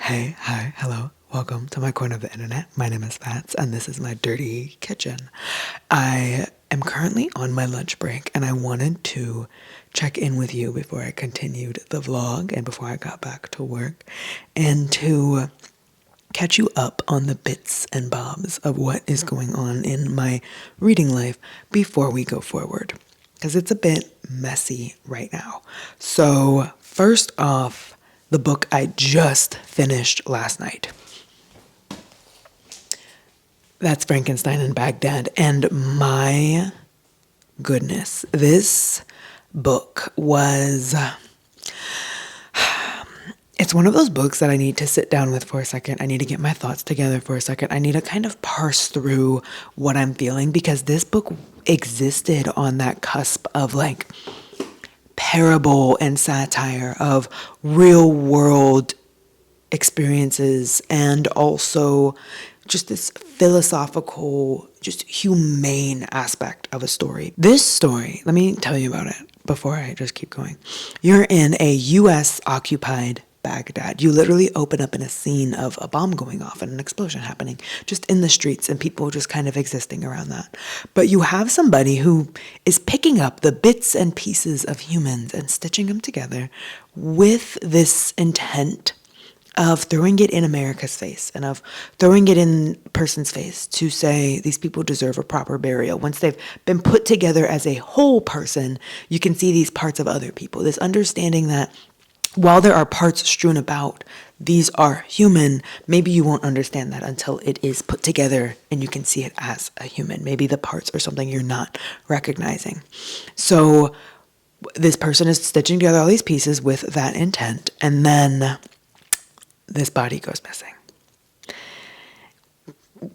Hey, hi, hello, welcome to my corner of the internet. My name is Fats, and this is my dirty kitchen. I am currently on my lunch break, and I wanted to check in with you before I continued the vlog and before I got back to work, and to catch you up on the bits and bobs of what is going on in my reading life before we go forward, because it's a bit messy right now. So first off, the book I just finished last night. That's Frankenstein in Baghdad. And my goodness, this book was... It's one of those books that I need to sit down with for a second. I need to get my thoughts together for a second. I need to kind of parse through what I'm feeling, because this book existed on that cusp of like parable and satire of real world experiences, and also just this philosophical, just humane aspect of a story. This story, let me tell you about it before I just keep going. You're in a US occupied Baghdad. You literally open up in a scene of a bomb going off and an explosion happening just in the streets, and people just kind of existing around that. But you have somebody who is picking up the bits and pieces of humans and stitching them together with this intent of throwing it in America's face and of throwing it in person's face to say these people deserve a proper burial. Once they've been put together as a whole person, you can see these parts of other people. This understanding that while there are parts strewn about, these are human. Maybe you won't understand that until it is put together and you can see it as a human. Maybe the parts are something you're not recognizing. So this person is stitching together all these pieces with that intent, and then this body goes missing,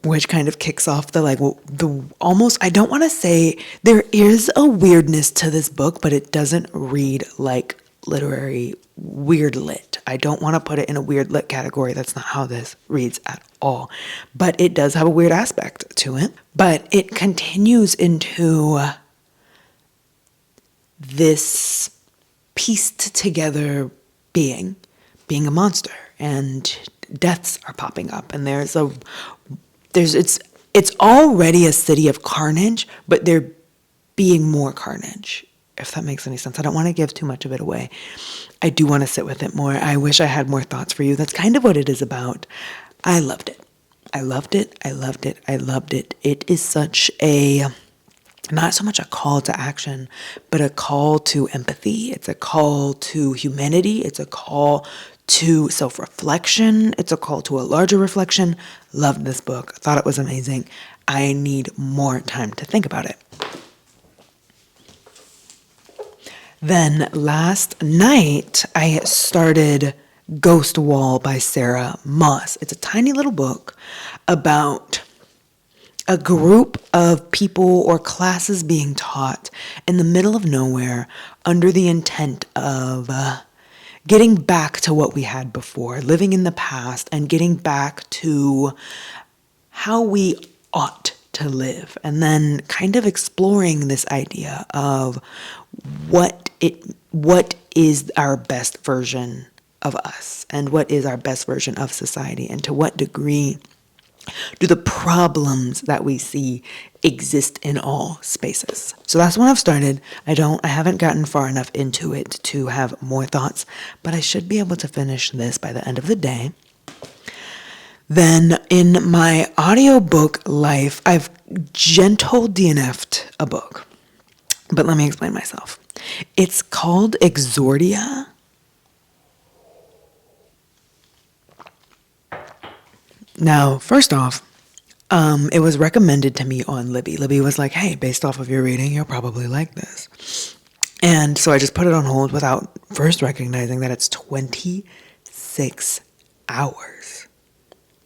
which kind of kicks off the almost, I don't want to say, there is a weirdness to this book, but it doesn't read like literary weird lit. I don't want to put it in a weird lit category. That's not how this reads at all. But it does have a weird aspect to it. But it continues into this pieced together being a monster, and deaths are popping up, and it's already a city of carnage, but there being more carnage, if that makes any sense. I don't want to give too much of it away. I do want to sit with it more. I wish I had more thoughts for you. That's kind of what it is about. I loved it. I loved it. I loved it. I loved it. It is such a, not so much a call to action, but a call to empathy. It's a call to humanity. It's a call to self-reflection. It's a call to a larger reflection. Loved this book. Thought it was amazing. I need more time to think about it. Then last night, I started Ghost Wall by Sarah Moss. It's a tiny little book about a group of people or classes being taught in the middle of nowhere under the intent of getting back to what we had before, living in the past, and getting back to how we ought to live, and then kind of exploring this idea of what is our best version of us, and what is our best version of society, and to what degree do the problems that we see exist in all spaces. So that's when I've started. I haven't gotten far enough into it to have more thoughts, but I should be able to finish this by the end of the day. Then in my audiobook life, I've gentle DNF'd a book. But let me explain myself. It's called Exordia. Now, first off, it was recommended to me on Libby. Libby was like, hey, based off of your reading, you'll probably like this. And so I just put it on hold without first recognizing that it's 26 hours.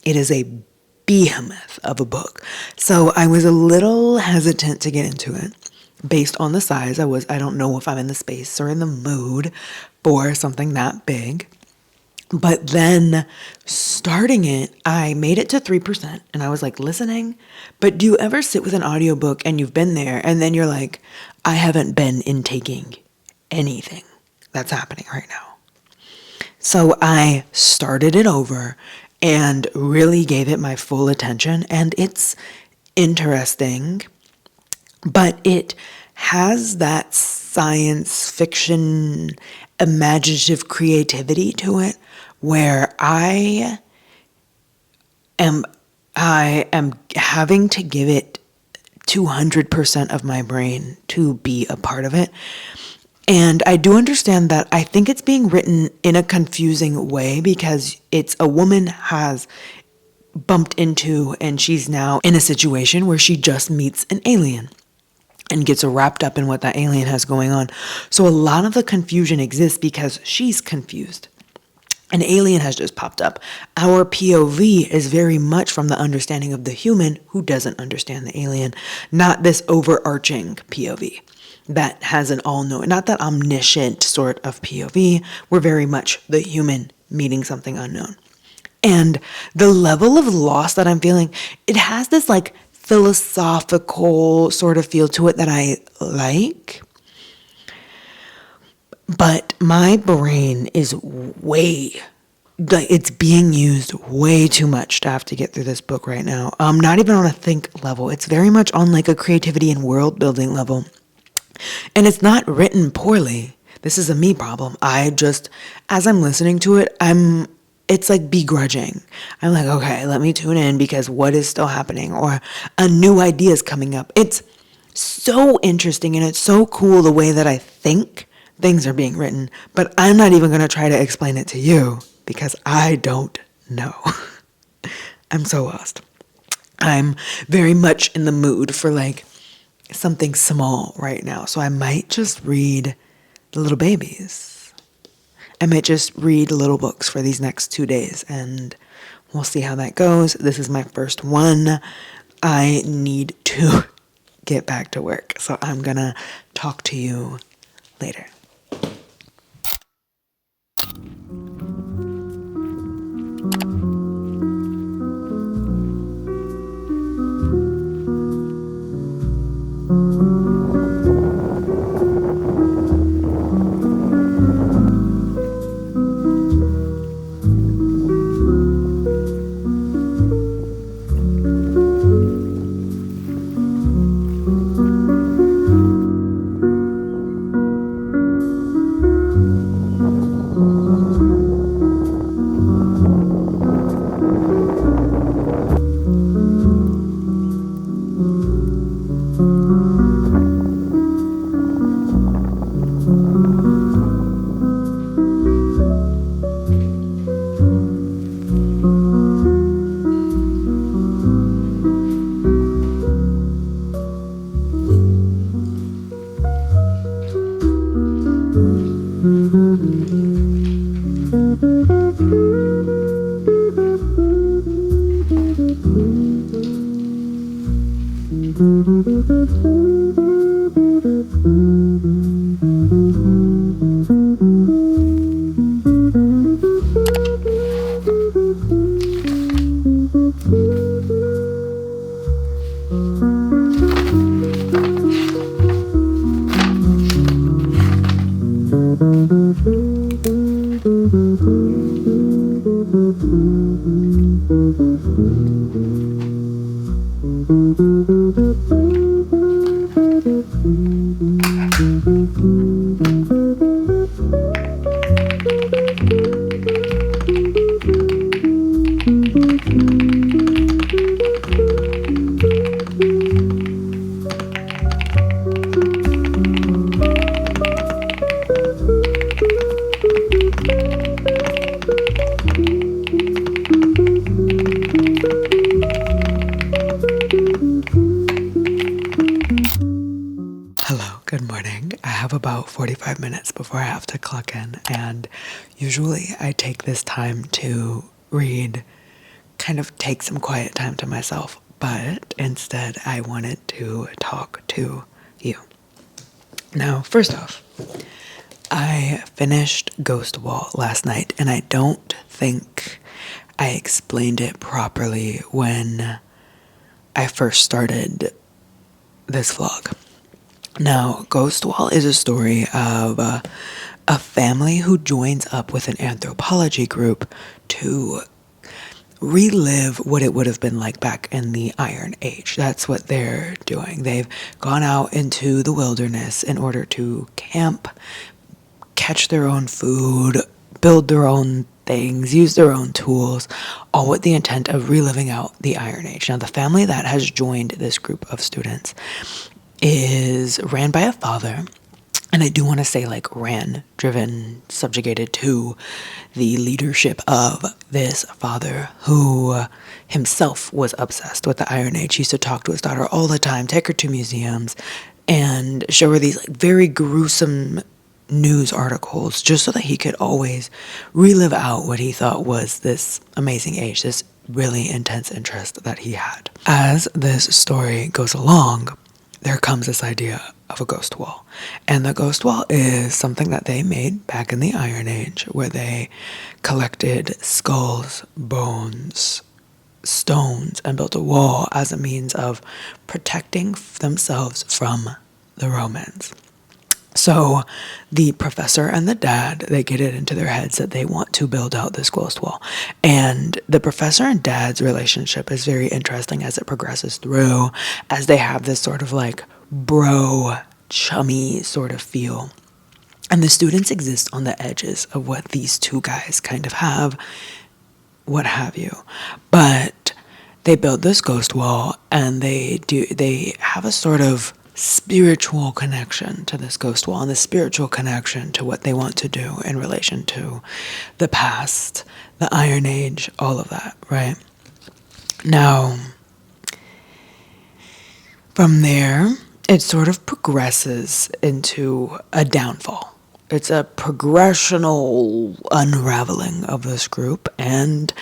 It is a behemoth of a book. So I was a little hesitant to get into it based on the size. I don't know if I'm in the space or in the mood for something that big. But then starting it, I made it to 3% and I was like listening. But do you ever sit with an audiobook and you've been there and then you're like, I haven't been intaking anything that's happening right now. So I started it over and really gave it my full attention, and it's interesting, but it has that science fiction imaginative creativity to it where am I am having to give it 200% of my brain to be a part of it. And I do understand that I think it's being written in a confusing way because it's a woman has bumped into and she's now in a situation where she just meets an alien and gets wrapped up in what that alien has going on. So a lot of the confusion exists because she's confused. An alien has just popped up. Our POV is very much from the understanding of the human who doesn't understand the alien, not this overarching POV that has an all-knowing, not that omniscient sort of POV. We're very much the human meeting something unknown. And the level of loss that I'm feeling, it has this like philosophical sort of feel to it that I like. But my brain is it's being used way too much to have to get through this book right now. Not even on a think level. It's very much on like a creativity and world building level. And it's not written poorly. This is a me problem. I just, as I'm listening to it, it's like begrudging. I'm like, okay, let me tune in because what is still happening? Or a new idea is coming up. It's so interesting and it's so cool the way that I think things are being written, but I'm not even going to try to explain it to you because I don't know. I'm so lost. I'm very much in the mood for like something small right now. So I might just read The Little Babies. I might just read little books for these next 2 days and we'll see how that goes. This is my first one. I need to get back to work. So I'm going to talk to you later. Good morning. I have about 45 minutes before I have to clock in, and usually I take this time to read, kind of take some quiet time to myself, but instead I wanted to talk to you. Now, first off, I finished Ghost Wall last night, and I don't think I explained it properly when I first started this vlog. Now, Ghost Wall is a story of a family who joins up with an anthropology group to relive what it would have been like back in the Iron Age. That's what they're doing. They've gone out into the wilderness in order to camp, catch their own food, build their own things, use their own tools, all with the intent of reliving out the Iron Age. Now, the family that has joined this group of students is ran by a father, and I do want to say ran, driven, subjugated to the leadership of this father who himself was obsessed with the Iron Age. He used to talk to his daughter all the time, take her to museums, and show her these very gruesome news articles just so that he could always relive out what he thought was this amazing age, this really intense interest that he had. As this story goes along, there comes this idea of a ghost wall. And the ghost wall is something that they made back in the Iron Age, where they collected skulls, bones, stones, and built a wall as a means of protecting themselves from the Romans. So the professor and the dad, they get it into their heads that they want to build out this ghost wall. And the professor and dad's relationship is very interesting as it progresses through, as they have this sort of bro, chummy sort of feel. And the students exist on the edges of what these two guys kind of have, what have you. But they build this ghost wall, and they have a sort of spiritual connection to this ghost wall, and the spiritual connection to what they want to do in relation to the past, the Iron Age, all of that, right? Now, from there, it sort of progresses into a downfall. It's a progressional unraveling of this group, and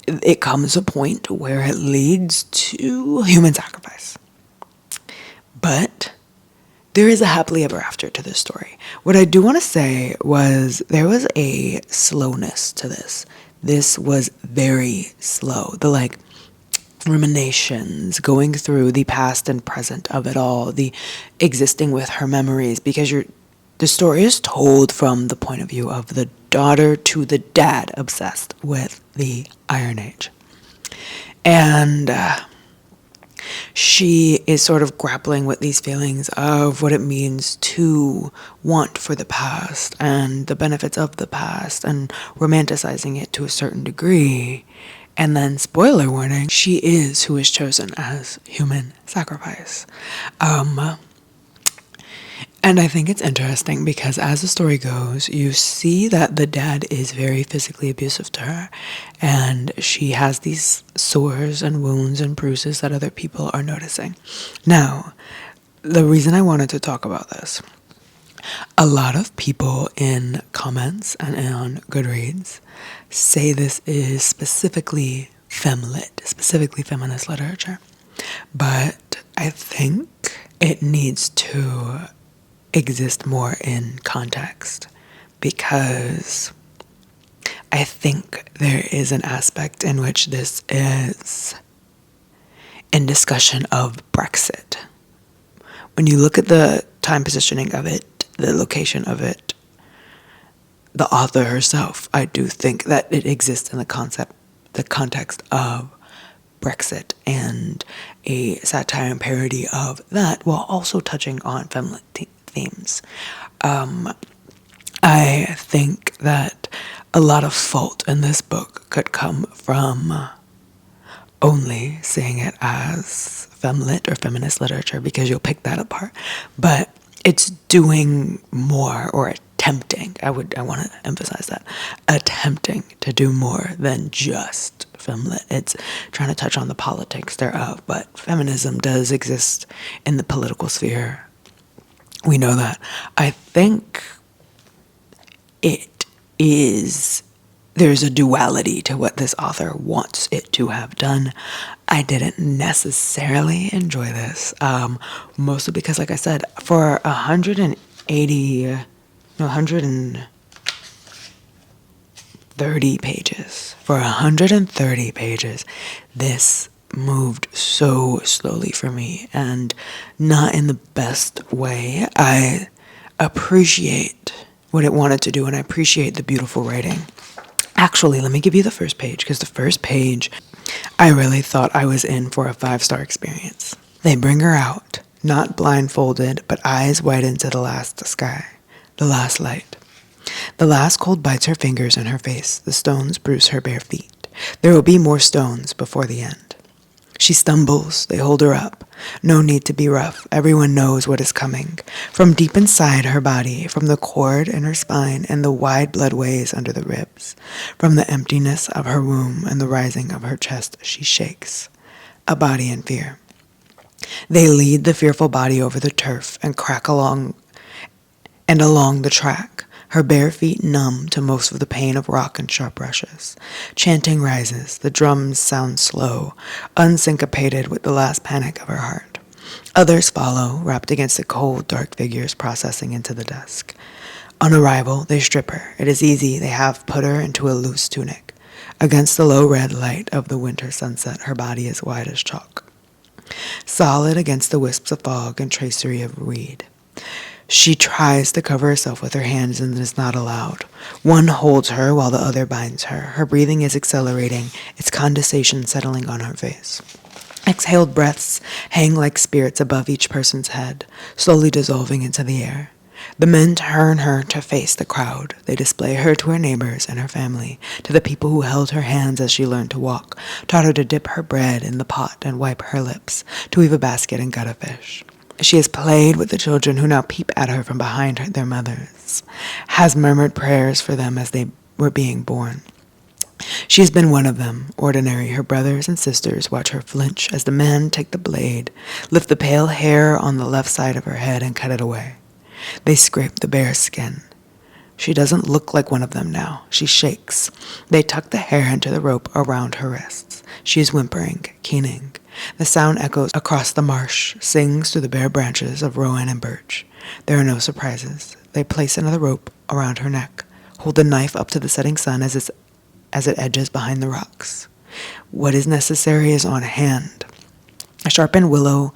it comes a point where it leads to human sacrifice. But there is a happily ever after to this story. What I do want to say was there was a slowness to this. This was very slow. The ruminations, going through the past and present of it all, the existing with her memories, because the story is told from the point of view of the daughter to the dad obsessed with the Iron Age. And she is sort of grappling with these feelings of what it means to want for the past and the benefits of the past and romanticizing it to a certain degree. And then, spoiler warning, she is who is chosen as human sacrifice. And I think it's interesting because as the story goes, you see that the dad is very physically abusive to her, and she has these sores and wounds and bruises that other people are noticing. Now, the reason I wanted to talk about this, a lot of people in comments and on Goodreads say this is specifically femlit, specifically feminist literature, but I think it needs to exist more in context, because I think there is an aspect in which this is in discussion of Brexit. When you look at the time positioning of it, the location of it, the author herself, I do think that it exists in the context of Brexit and a satire and parody of that, while also touching on feminine themes. I think that a lot of fault in this book could come from only seeing it as femlit or feminist literature, because you'll pick that apart. But it's doing more, or attempting, I want to emphasize that, attempting to do more than just femlit. It's trying to touch on the politics thereof, but feminism does exist in the political sphere. We know that. I think there's a duality to what this author wants it to have done. I didn't necessarily enjoy this, mostly because, like I said, for 130 pages, this moved so slowly for me, and not in the best way. appreciate what it wanted to do, and I appreciate the beautiful writing. Actually, let me give you the first page, because the first page, I really thought I was in for a 5-star experience. They bring her out, not blindfolded, but eyes widen to the last sky, the last light. The last cold bites her fingers and her face. The stones bruise her bare feet. There will be more stones before the end. She stumbles. They hold her up. No need to be rough. Everyone knows what is coming. From deep inside her body, from the cord in her spine and the wide bloodways under the ribs, from the emptiness of her womb and the rising of her chest, she shakes, a body in fear. They lead the fearful body over the turf and crack along the track, her bare feet numb to most of the pain of rock and sharp rushes. Chanting rises, the drums sound slow, unsyncopated with the last panic of her heart. Others follow, wrapped against the cold, dark figures processing into the dusk. On arrival, they strip her. It is easy, they have put her into a loose tunic. Against the low red light of the winter sunset, her body is white as chalk, solid against the wisps of fog and tracery of reed. She tries to cover herself with her hands and is not allowed. One holds her while the other binds her. Her breathing is accelerating, its condensation settling on her face. Exhaled breaths hang like spirits above each person's head, slowly dissolving into the air. The men turn her to face the crowd. They display her to her neighbors and her family, to the people who held her hands as she learned to walk, taught her to dip her bread in the pot and wipe her lips, to weave a basket and gut a fish. She has played with the children who now peep at her from behind their mothers, has murmured prayers for them as they were being born. She has been one of them, ordinary. Her brothers and sisters watch her flinch as the men take the blade, lift the pale hair on the left side of her head and cut it away. They scrape the bare skin. She doesn't look like one of them now. She shakes. They tuck the hair into the rope around her wrists. She is whimpering, keening. The sound echoes across the marsh, sings through the bare branches of rowan and birch. There are no surprises. They place another rope around her neck, hold the knife up to the setting sun as it edges behind the rocks. What is necessary is on hand. A sharpened willow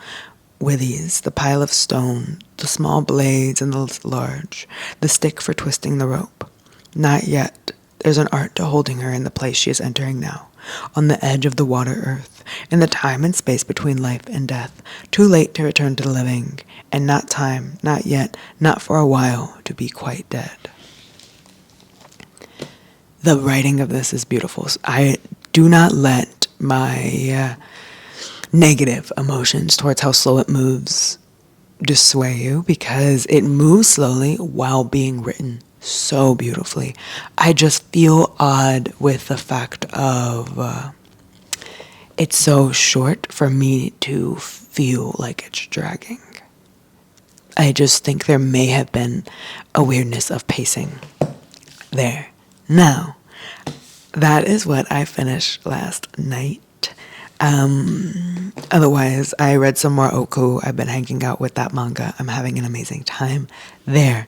withies, the pile of stone, the small blades and the large, the stick for twisting the rope. Not yet. There's an art to holding her in the place she is entering now, on the edge of the water earth, in the time and space between life and death, too late to return to the living, and not time, not yet, not for a while, to be quite dead. The writing of this is beautiful. I do not let my negative emotions towards how slow it moves dissuade you, because it moves slowly while being written so beautifully. I just feel odd with the fact of it's so short for me to feel like it's dragging. I just think there may have been a weirdness of pacing there. Now, that is what I finished last night. Otherwise, I read some more Oku. I've been hanging out with that manga. I'm having an amazing time there.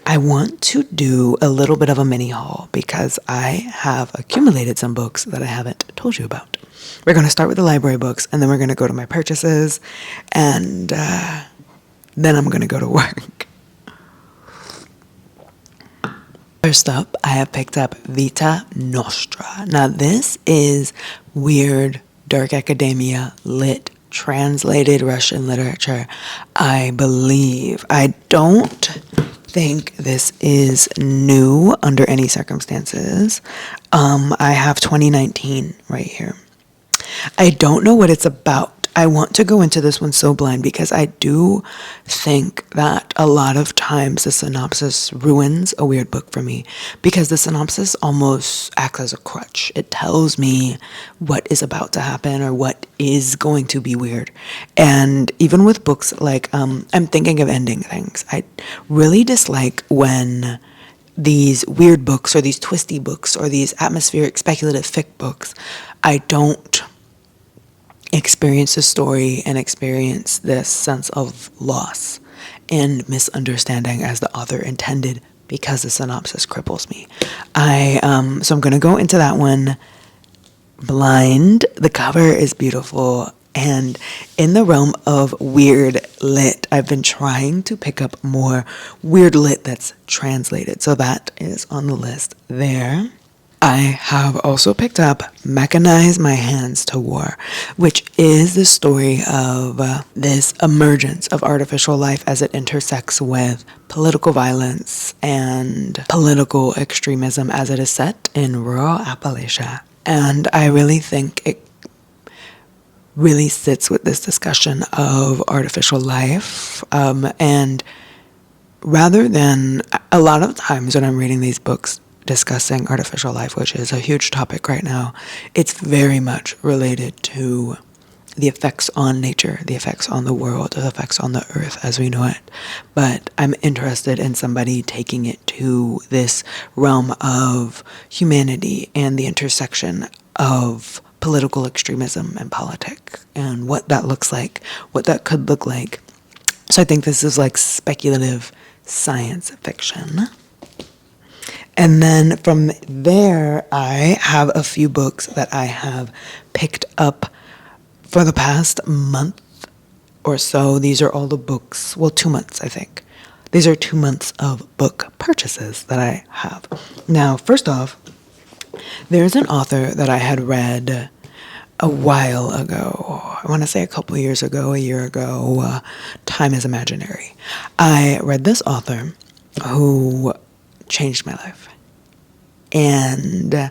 I want to do a little bit of a mini haul because I have accumulated some books that I haven't told you about. We're going to start with the library books, and then we're going to go to my purchases, and then I'm going to go to work. First up, I have picked up Vita Nostra. Now, this is weird, dark academia, lit, translated Russian literature, I believe. I don't think this is new under any circumstances. I have 2019 right here. I don't know what it's about. I want to go into this one so blind because I do think that a lot of times the synopsis ruins a weird book for me, because the synopsis almost acts as a crutch. It tells me what is about to happen or what is going to be weird. And even with books like, I'm thinking of ending things. I really dislike when these weird books or these twisty books or these atmospheric speculative fic books, I don't experience the story and experience this sense of loss and misunderstanding as the author intended, because the synopsis cripples me. So I'm going to go into that one blind. The cover is beautiful. And in the realm of weird lit, I've been trying to pick up more weird lit that's translated. So that is on the list there. I have also picked up Mechanize My Hands to War, which is the story of this emergence of artificial life as it intersects with political violence and political extremism as it is set in rural Appalachia. And I really think it really sits with this discussion of artificial life. And rather than, a lot of times when I'm reading these books discussing artificial life, which is a huge topic right now, it's very much related to the effects on nature, the effects on the world, the effects on the earth as we know it. But I'm interested in somebody taking it to this realm of humanity and the intersection of political extremism and politics and what that looks like, what that could look like. So I think this is like speculative science fiction. And then from there, I have a few books that I have picked up for the past month or so. These are all the books, well, 2 months, I think. These are 2 months of book purchases that I have. Now, first off, there's an author that I had read a while ago. I want to say a couple of years ago, a year ago. Time is Imaginary. I read this author who changed my life. And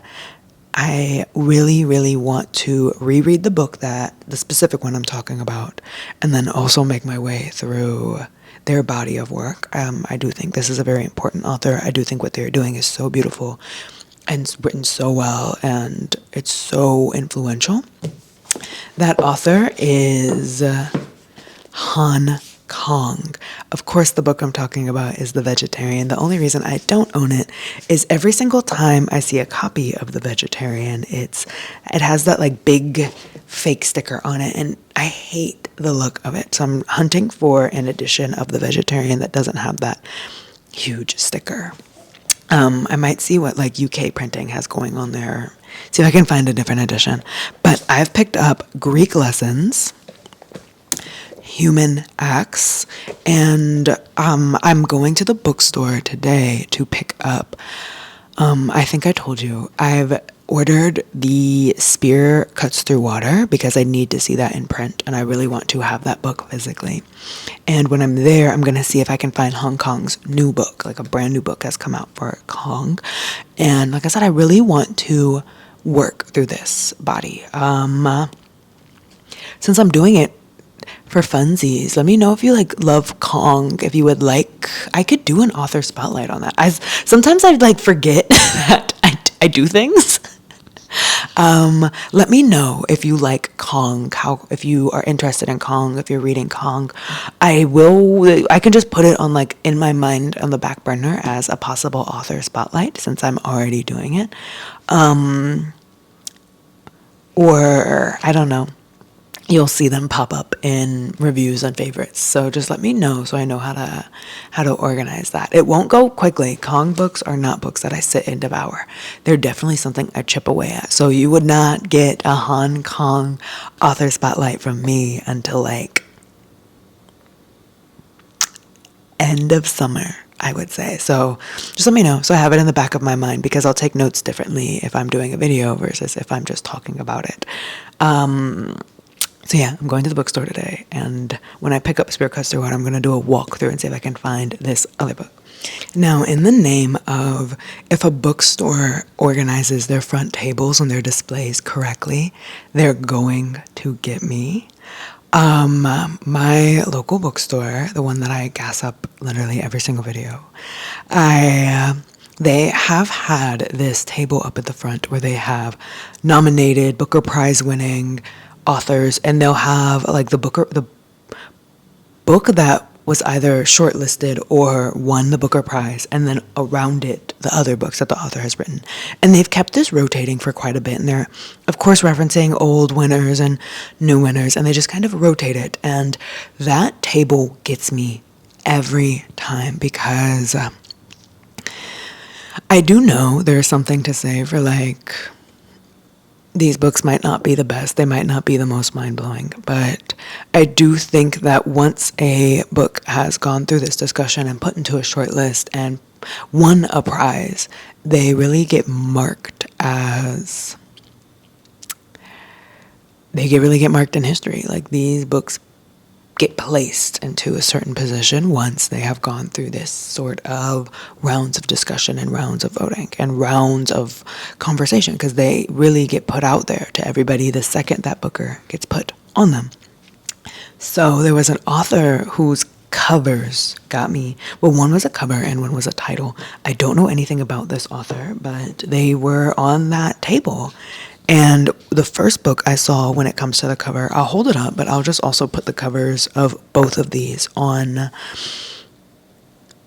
I really, really want to reread the book, the specific one I'm talking about, and then also make my way through their body of work. I do think this is a very important author. I do think what they're doing is so beautiful and it's written so well and it's so influential. That author is Kang. Of course, the book I'm talking about is The Vegetarian. The only reason I don't own it is every single time I see a copy of The Vegetarian, it has that like big fake sticker on it, and I hate the look of it. So I'm hunting for an edition of The Vegetarian that doesn't have that huge sticker. I might see what like UK printing has going on there, see if I can find a different edition. But I've picked up Greek Lessons, Human Acts, and I'm going to the bookstore today to pick up, I think I told you, I've ordered the Spear Cuts Through Water because I need to see that in print and I really want to have that book physically. And when I'm there, I'm going to see if I can find Hong Kong's new book, like a brand new book has come out for Kang. And like I said, I really want to work through this body. Since I'm doing it for funsies, let me know if you like love Kang, if you would like, I could do an author spotlight on that. Sometimes I like forget that I do things. Let me know if you like Kang, if you are interested in Kang, if you're reading Kang. I can just put it on like in my mind on the back burner as a possible author spotlight since I'm already doing it. Or I don't know. You'll see them pop up in reviews and favorites. So just let me know so I know how to organize that. It won't go quickly. Kang books are not books that I sit and devour. They're definitely something I chip away at. So you would not get a Hong Kong author spotlight from me until like end of summer, I would say. So just let me know so I have it in the back of my mind because I'll take notes differently if I'm doing a video versus if I'm just talking about it. So yeah, I'm going to the bookstore today, and when I pick up Spear Cuts Through Water, I'm going to do a walkthrough and see if I can find this other book. Now, in the name of if a bookstore organizes their front tables and their displays correctly, they're going to get me. My local bookstore, the one that I gas up literally every single video, they have had this table up at the front where they have nominated Booker Prize winning authors, and they'll have like the book that was either shortlisted or won the Booker Prize, and then around it the other books that the author has written. And they've kept this rotating for quite a bit, and they're of course referencing old winners and new winners, and they just kind of rotate it. And that table gets me every time because I do know there's something to say for like these books might not be the best, they might not be the most mind-blowing, but I do think that once a book has gone through this discussion and put into a short list and won a prize, they really get marked as, really get marked in history. Like, these books get placed into a certain position once they have gone through this sort of rounds of discussion and rounds of voting and rounds of conversation, because they really get put out there to everybody the second that booker gets put on them. So there was an author whose covers got me. Well, one was a cover and one was a title. I don't know anything about this author, but they were on that table. And the first book I saw when it comes to the cover, I'll hold it up, but I'll just also put the covers of both of these on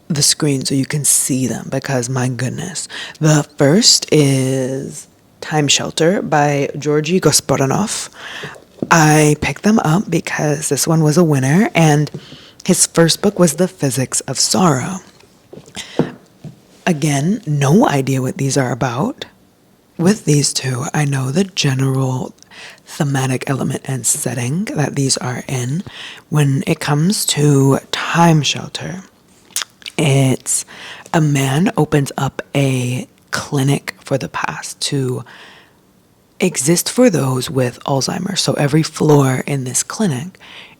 the screen so you can see them, because my goodness. The first is Time Shelter by Georgi Gospodinov. I picked them up because this one was a winner, and his first book was The Physics of Sorrow. Again, no idea what these are about. With these two, I know the general thematic element and setting that these are in. When it comes to Time Shelter, it's a man opens up a clinic for the past to exist for those with Alzheimer's. So every floor in this clinic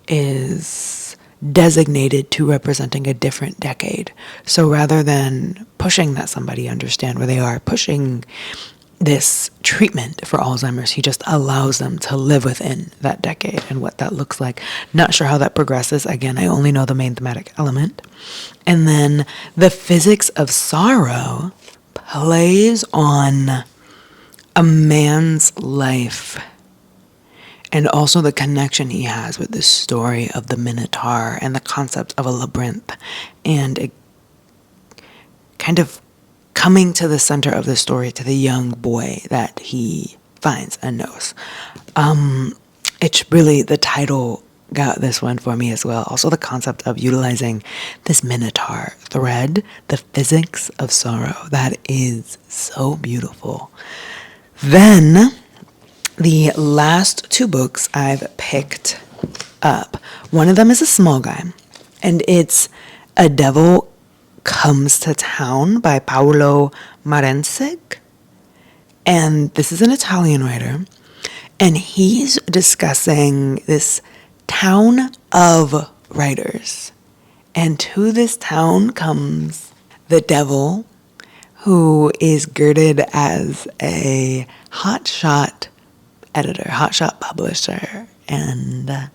is designated to representing a different decade. So rather than pushing that somebody understand where they are, pushing this treatment for Alzheimer's, he just allows them to live within that decade and what that looks like. Not sure how that progresses. Again, I only know the main thematic element. And then The Physics of Sorrow plays on a man's life and also the connection he has with the story of the Minotaur and the concept of a labyrinth, and it kind of coming to the center of the story to the young boy that he finds and knows. It's really, the title got this one for me as well. Also the concept of utilizing this Minotaur thread, The Physics of Sorrow. That is so beautiful. Then the last two books I've picked up, one of them is a small guy, and it's A Devil Comes to Town by Paolo Maurensig. And this is an Italian writer, and he's discussing this town of writers. And to this town comes the devil, who is girded as a hotshot editor, hotshot publisher, and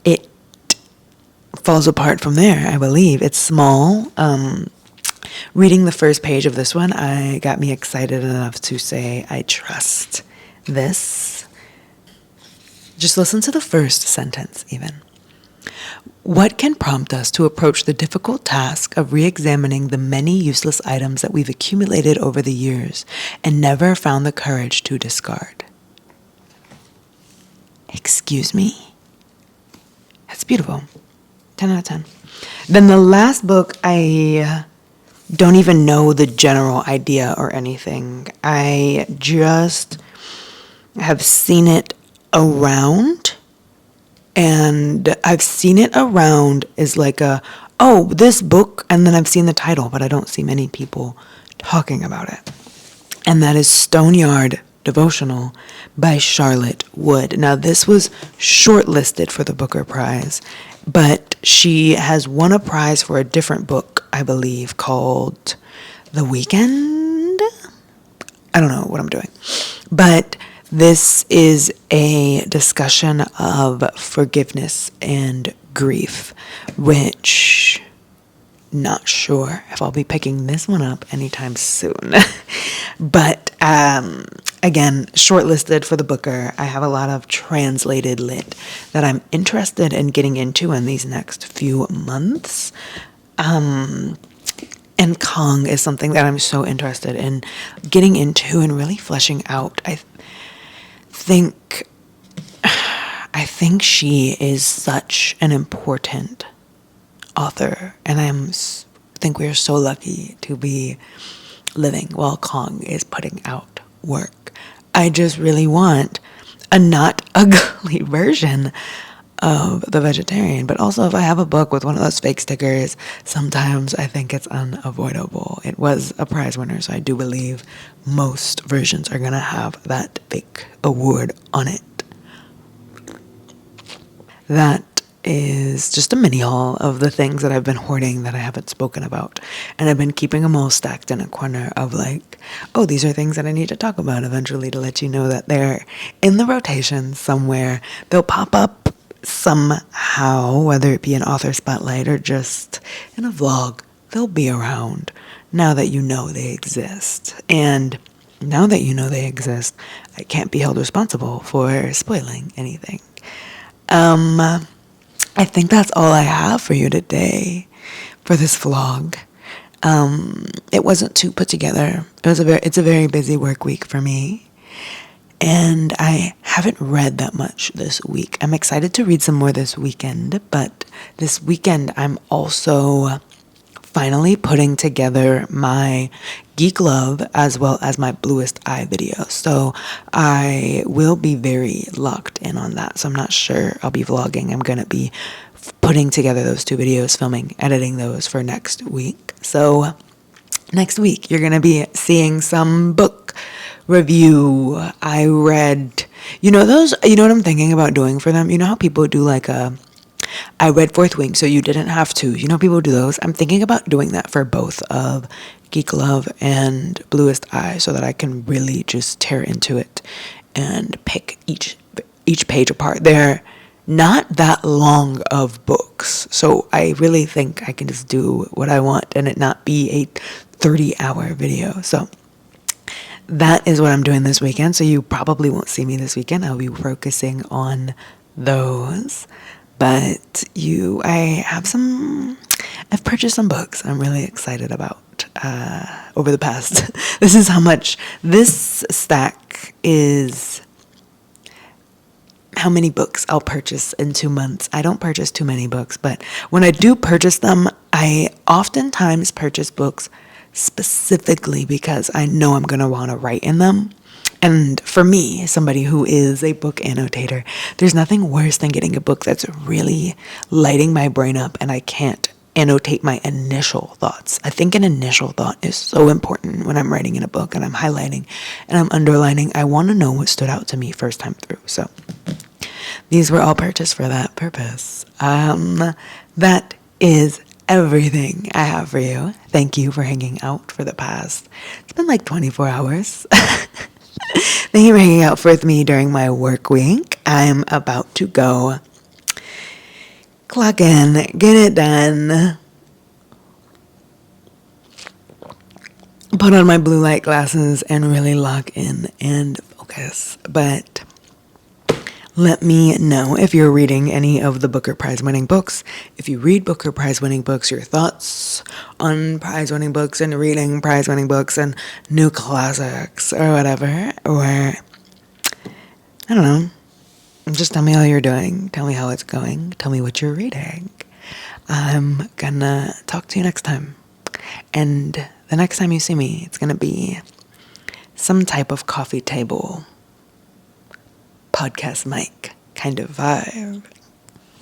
it falls apart from there, I believe. It's small. Reading the first page of this one, I got me excited enough to say, I trust this. Just listen to the first sentence, even. What can prompt us to approach the difficult task of re-examining the many useless items that we've accumulated over the years and never found the courage to discard? Excuse me? That's beautiful. 10 out of 10. Then the last book, I don't even know the general idea or anything. I just have seen it around, and I've seen it around as like this book, and then I've seen the title, but I don't see many people talking about it. And that is Stoneyard Devotional by Charlotte Wood. Now, this was shortlisted for the Booker Prize, but she has won a prize for a different book, I believe, called The Weekend. I don't know what I'm doing. But this is a discussion of forgiveness and grief, which not sure if I'll be picking this one up anytime soon. But again, shortlisted for the Booker. I have a lot of translated lit that I'm interested in getting into in these next few months. And Kang is something that I'm so interested in getting into and really fleshing out. I think she is such an important author, and I think we are so lucky to be living while Kang is putting out work. I just really want a not ugly version of the vegetarian. But also, if I have a book with one of those fake stickers, sometimes I think it's unavoidable. It was a prize winner, so I do believe most versions are gonna have that fake award on it. That is just a mini haul of the things that I've been hoarding that I haven't spoken about. And I've been keeping them all stacked in a corner of like, oh, these are things that I need to talk about eventually, to let you know that they're in the rotation somewhere. They'll pop up somehow, whether it be an author spotlight or just in a vlog. They'll be around now that you know they exist. And now that you know they exist, I can't be held responsible for spoiling anything. I think that's all I have for you today for this vlog. It wasn't too put together. It's a very busy work week for me. And I haven't read that much this week. I'm excited to read some more this weekend, but this weekend I'm also finally putting together my Geek Love as well as my Bluest Eye video. So I will be very locked in on that. So I'm not sure I'll be vlogging. I'm going to be putting together those two videos, filming, editing those for next week. So next week you're going to be seeing some book review. I read, you know what I'm thinking about doing for them? You know how people do like I read Fourth Wing, so you didn't have to. You know, people do those. I'm thinking about doing that for both of Geek Love and Bluest Eye, so that I can really just tear into it and pick each page apart. They're not that long of books, so I really think I can just do what I want and it not be a 30-hour video. So that is what I'm doing this weekend. So you probably won't see me this weekend. I'll be focusing on those. But I've purchased some books I'm really excited about over the past. This is how much this stack is, how many books I'll purchase in 2 months. I don't purchase too many books, but when I do purchase them, I oftentimes purchase books specifically because I know I'm going to want to write in them. And for me, somebody who is a book annotator, there's nothing worse than getting a book that's really lighting my brain up and I can't annotate my initial thoughts. I think an initial thought is so important when I'm writing in a book and I'm highlighting and I'm underlining. I want to know what stood out to me first time through. So these were all purchased for that purpose. That is everything I have for you. Thank you for hanging out for the past, it's been like 24 hours. Thank you for hanging out with me during my work week. I'm about to go clock in, get it done, put on my blue light glasses, and really lock in and focus. But let me know if you're reading any of the Booker Prize winning books. If you read Booker Prize winning books, your thoughts on prize winning books and reading prize winning books and new classics or whatever. Or, I don't know. Just tell me how you're doing. Tell me how it's going. Tell me what you're reading. I'm gonna talk to you next time. And the next time you see me, it's gonna be some type of coffee table podcast mic kind of vibe.